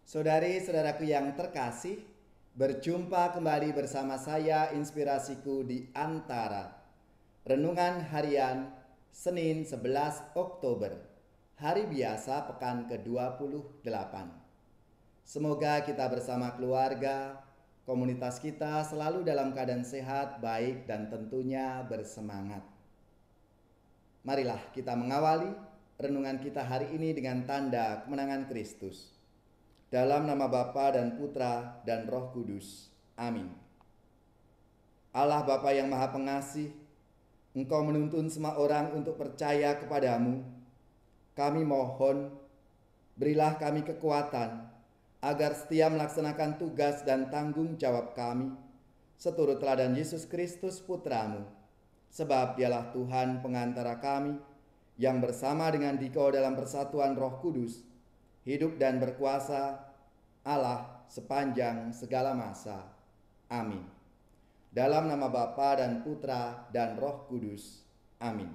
Saudari-saudaraku yang terkasih, berjumpa kembali bersama saya Inspirasiku di Antara. Renungan harian Senin 11 Oktober, hari biasa pekan ke-28. Semoga kita bersama keluarga, komunitas kita selalu dalam keadaan sehat, baik, dan tentunya bersemangat. Marilah kita mengawali renungan kita hari ini dengan tanda kemenangan Kristus. Dalam nama Bapa dan Putra dan Roh Kudus. Amin. Allah Bapa yang Maha Pengasih, Engkau menuntun semua orang untuk percaya kepadamu. Kami mohon, berilah kami kekuatan agar setia melaksanakan tugas dan tanggung jawab kami seturut teladan Yesus Kristus Putramu. Sebab dialah Tuhan pengantara kami yang bersama dengan Dikau dalam persatuan Roh Kudus, hidup dan berkuasa Allah sepanjang segala masa. Amin. Dalam nama Bapa dan Putra dan Roh Kudus. Amin.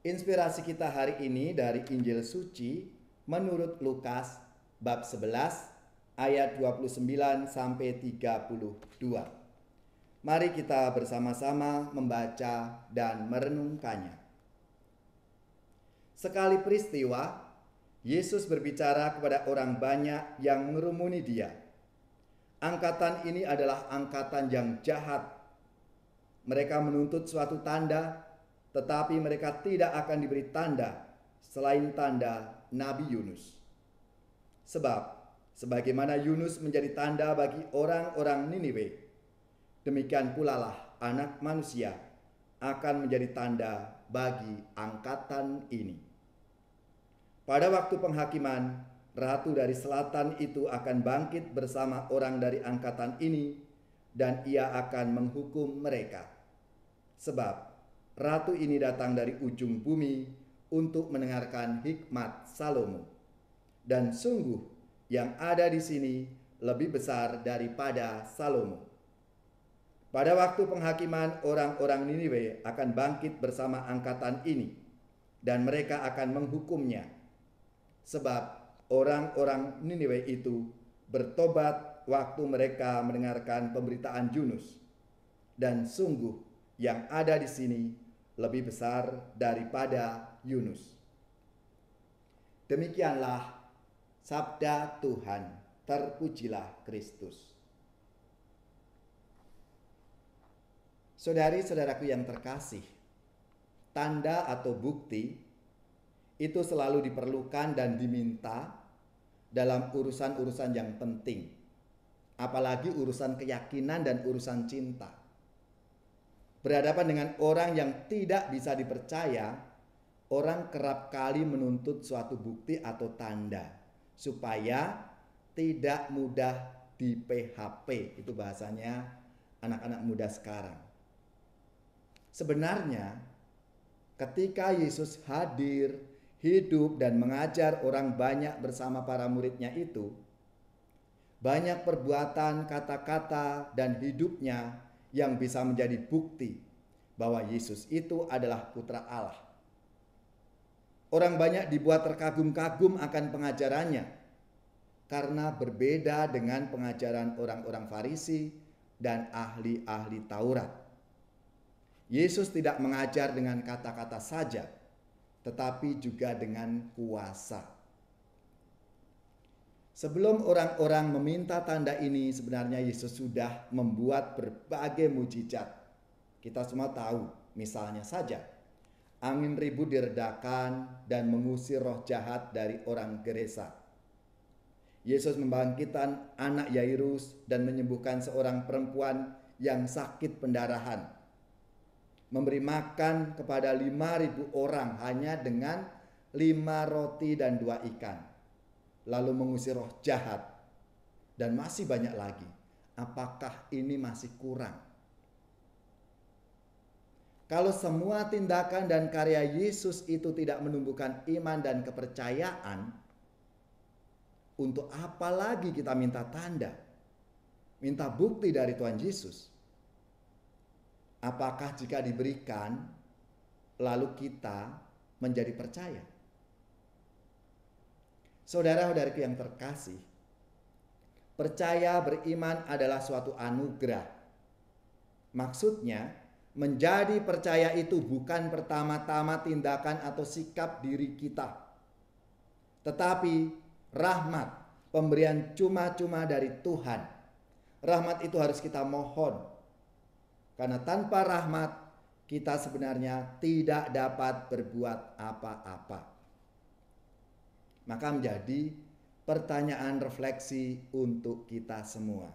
Inspirasi kita hari ini dari Injil Suci menurut Lukas bab 11 ayat 29 sampai 32. Mari kita bersama-sama membaca dan merenungkannya. Sekali peristiwa, Yesus berbicara kepada orang banyak yang mengerumuni dia. Angkatan ini adalah angkatan yang jahat. Mereka menuntut suatu tanda, tetapi mereka tidak akan diberi tanda selain tanda Nabi Yunus. Sebab, sebagaimana Yunus menjadi tanda bagi orang-orang Niniwe, demikian pula lah Anak Manusia akan menjadi tanda bagi angkatan ini. Pada waktu penghakiman, ratu dari selatan itu akan bangkit bersama orang dari angkatan ini, dan ia akan menghukum mereka. Sebab ratu ini datang dari ujung bumi untuk mendengarkan hikmat Salomo. Dan sungguh yang ada di sini lebih besar daripada Salomo. Pada waktu penghakiman, orang-orang Niniwe akan bangkit bersama angkatan ini, dan mereka akan menghukumnya. Sebab orang-orang Niniwe itu bertobat waktu mereka mendengarkan pemberitaan Yunus. Dan sungguh yang ada di sini lebih besar daripada Yunus. Demikianlah sabda Tuhan. Terpujilah Kristus. Saudari-saudaraku yang terkasih, tanda atau bukti itu selalu diperlukan dan diminta dalam urusan-urusan yang penting, apalagi urusan keyakinan dan urusan cinta. Berhadapan dengan orang yang tidak bisa dipercaya, orang kerap kali menuntut suatu bukti atau tanda supaya tidak mudah di PHP. Itu bahasanya anak-anak muda sekarang. Sebenarnya ketika Yesus hadir, hidup dan mengajar orang banyak bersama para muridnya itu, banyak perbuatan, kata-kata, dan hidupnya yang bisa menjadi bukti bahwa Yesus itu adalah Putra Allah. Orang banyak dibuat terkagum-kagum akan pengajarannya karena berbeda dengan pengajaran orang-orang Farisi dan ahli-ahli Taurat. Yesus tidak mengajar dengan kata-kata saja, tetapi juga dengan kuasa. Sebelum orang-orang meminta tanda ini, sebenarnya Yesus sudah membuat berbagai mujizat. Kita semua tahu, misalnya saja, angin ribut diredakan dan mengusir roh jahat dari orang Gerasa. Yesus membangkitkan anak Yairus dan menyembuhkan seorang perempuan yang sakit pendarahan. Memberi makan kepada 5.000 orang hanya dengan 5 roti dan 2 ikan. Lalu mengusir roh jahat. Dan masih banyak lagi. Apakah ini masih kurang? Kalau semua tindakan dan karya Yesus itu tidak menumbuhkan iman dan kepercayaan, untuk apa lagi kita minta tanda? Minta bukti dari Tuhan Yesus? Apakah jika diberikan, lalu kita menjadi percaya? Saudara-saudariku yang terkasih, percaya beriman adalah suatu anugerah. Maksudnya, menjadi percaya itu bukan pertama-tama tindakan atau sikap diri kita, tetapi rahmat, pemberian cuma-cuma dari Tuhan. Rahmat itu harus kita mohon, karena tanpa rahmat kita sebenarnya tidak dapat berbuat apa-apa. Maka menjadi pertanyaan refleksi untuk kita semua.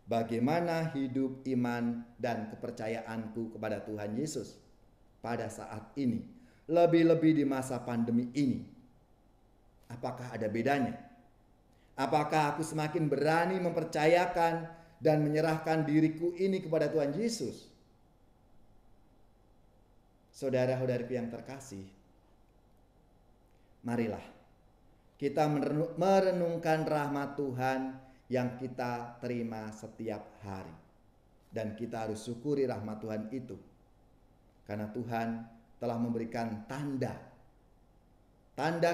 Bagaimana hidup iman dan kepercayaanku kepada Tuhan Yesus pada saat ini, lebih-lebih di masa pandemi ini? Apakah ada bedanya? Apakah aku semakin berani mempercayakan dan menyerahkan diriku ini kepada Tuhan Yesus? Saudara-saudariku yang terkasih, marilah kita merenungkan rahmat Tuhan yang kita terima setiap hari. Dan kita harus syukuri rahmat Tuhan itu. Karena Tuhan telah memberikan tanda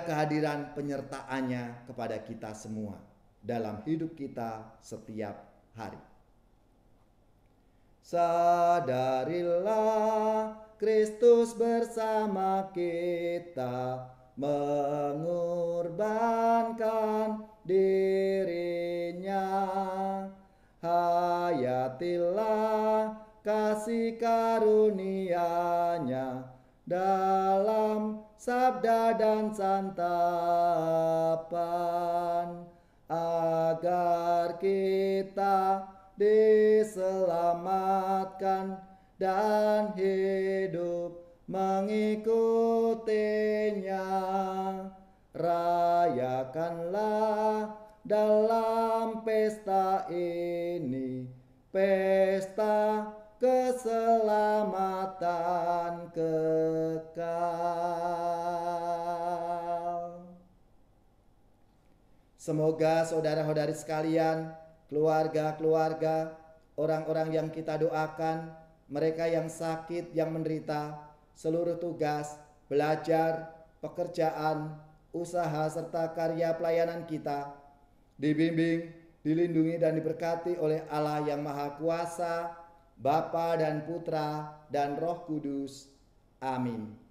kehadiran penyertaannya kepada kita semua dalam hidup kita setiap hari. Sadarilah Kristus bersama kita mengorbankan dirinya. Hayatilah kasih karunia-Nya dalam sabda dan santapan, agar kita diselamatkan dan hidup mengikutinya. Rayakanlah dalam pesta ini, pesta keselamatan kekal. Semoga saudara-saudari sekalian, keluarga-keluarga, orang-orang yang kita doakan, mereka yang sakit, yang menderita, seluruh tugas, belajar, pekerjaan, usaha, serta karya pelayanan kita dibimbing, dilindungi dan diberkati oleh Allah yang Maha Kuasa, Bapa dan Putra dan Roh Kudus. Amin.